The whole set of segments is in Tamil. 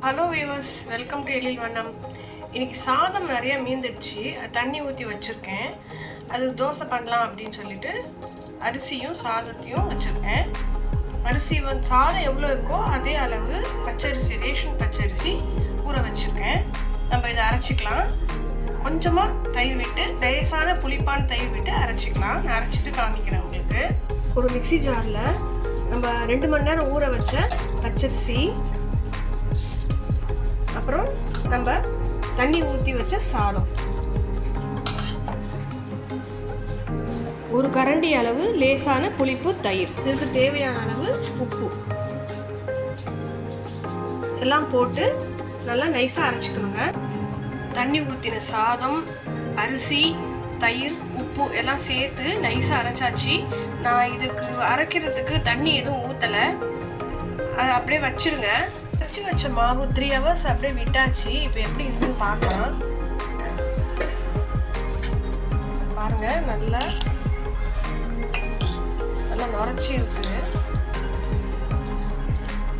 ஹலோ வியூவர்ஸ், வெல்கம் டு எழில் வண்ணம். இன்றைக்கி சாதம் நிறைய மீந்துடுச்சு. தண்ணி ஊற்றி வச்சுருக்கேன். அது தோசை பண்ணலாம் அப்படின்னு சொல்லிட்டு அரிசியும் சாதத்தையும் வச்சுருக்கேன். சாதம் எவ்வளோ இருக்கோ அதே அளவு பச்சரிசி, ரேஷன் பச்சரிசி ஊற வச்சுருக்கேன். நம்ம இதை அரைச்சிக்கலாம். கொஞ்சமாக தயிர் விட்டு, லேசான புளிப்பான தயிர் விட்டு அரைச்சிக்கலாம். நான் அரைச்சிட்டு காமிக்கிறேன் உங்களுக்கு. ஒரு மிக்சி ஜாரில் நம்ம 2 மணி நேரம் ஊற வச்ச பச்சரிசி, அப்புறம் நம்ம தண்ணி ஊற்றி வச்ச சாதம், ஒரு கரண்டி அளவு லேசான புளிப்பு தயிர், இதுக்கு தேவையான அளவு உப்பு எல்லாம் போட்டு நல்லா நைஸாக அரைச்சிக்கணுங்க. தண்ணி ஊற்றின சாதம், அரிசி, தயிர், உப்பு எல்லாம் சேர்த்து நைஸாக அரைச்சாச்சு. நான் இதுக்கு அரைக்கிறதுக்கு தண்ணி எதுவும் ஊற்றலை. அதை அப்படியே வச்சுருங்க. அரைச்சி வச்ச மாவு 3 hours அப்படியே விட்டாச்சு. இப்போ எப்படி இருக்குன்னு பார்க்கலாம். பாருங்க, நல்லா நுரைச்சி இருக்கு.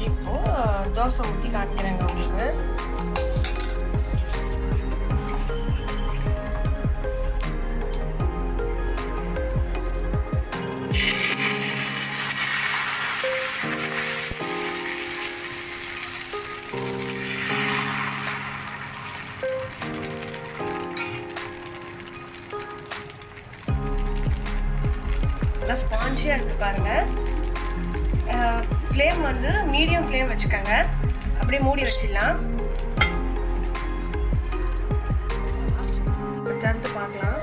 இப்போ தோசை ஊற்றி காமிக்கிறேங்க உங்களுக்கு. நல்லா ஸ்பான்ஜியாக இருக்குது பாருங்கள். ஃப்ளேம் வந்து மீடியம் ஃப்ளேம் வச்சுக்கோங்க. அப்படியே மூடி வச்சிடலாம். திறந்து பார்க்கலாம்.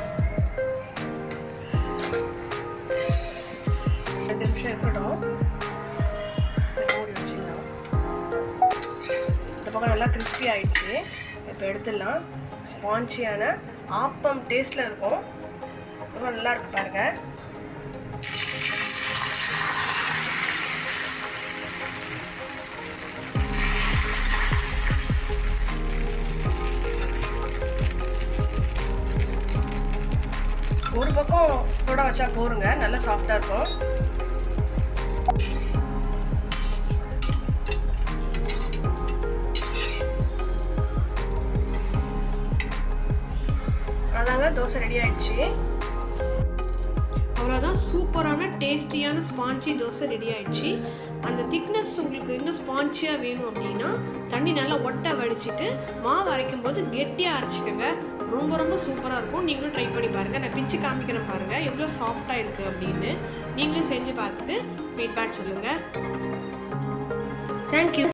2 நிமிஷம் இருக்கட்டும். மூடி வச்சிடலாம். இந்த பக்கம் நல்லா கிறிஸ்பி ஆயிடுச்சு. இப்போ எடுத்துடலாம். ஸ்பான்ஜியான ஆப்பம் டேஸ்ட்டில் இருக்கும். ரொம்ப நல்லா இருக்கு பாருங்கள். ஒரு பக்கம் சோடா வச்சா போருங்க, நல்லா சாஃப்டாக இருக்கும். அதாங்க, தோசை ரெடி ஆயிடுச்சு. அவ்வளோதான், சூப்பரான டேஸ்டியான ஸ்பான்ஜி தோசை ரெடி ஆயிடுச்சு. அந்த திக்னஸ் உங்களுக்கு இன்னும் ஸ்பான்ஜியாக வேணும் அப்படின்னா தண்ணி நல்லா ஒட்டை வடிச்சிட்டு மாவு அரைக்கும் போது கெட்டியாக அரைச்சிக்கோங்க. ரொம்ப ரொம்ப சூப்பராக இருக்கும். நீங்களும் ட்ரை பண்ணி பாருங்கள். நான் பிச்சு காமிக்கிறேன் பாருங்கள் எவ்வளோ சாஃப்டாக இருக்குது அப்படின்னு. நீங்களும் செஞ்சு பார்த்துட்டு ஃபீட்பேக் சொல்லுங்கள். தேங்க்யூ.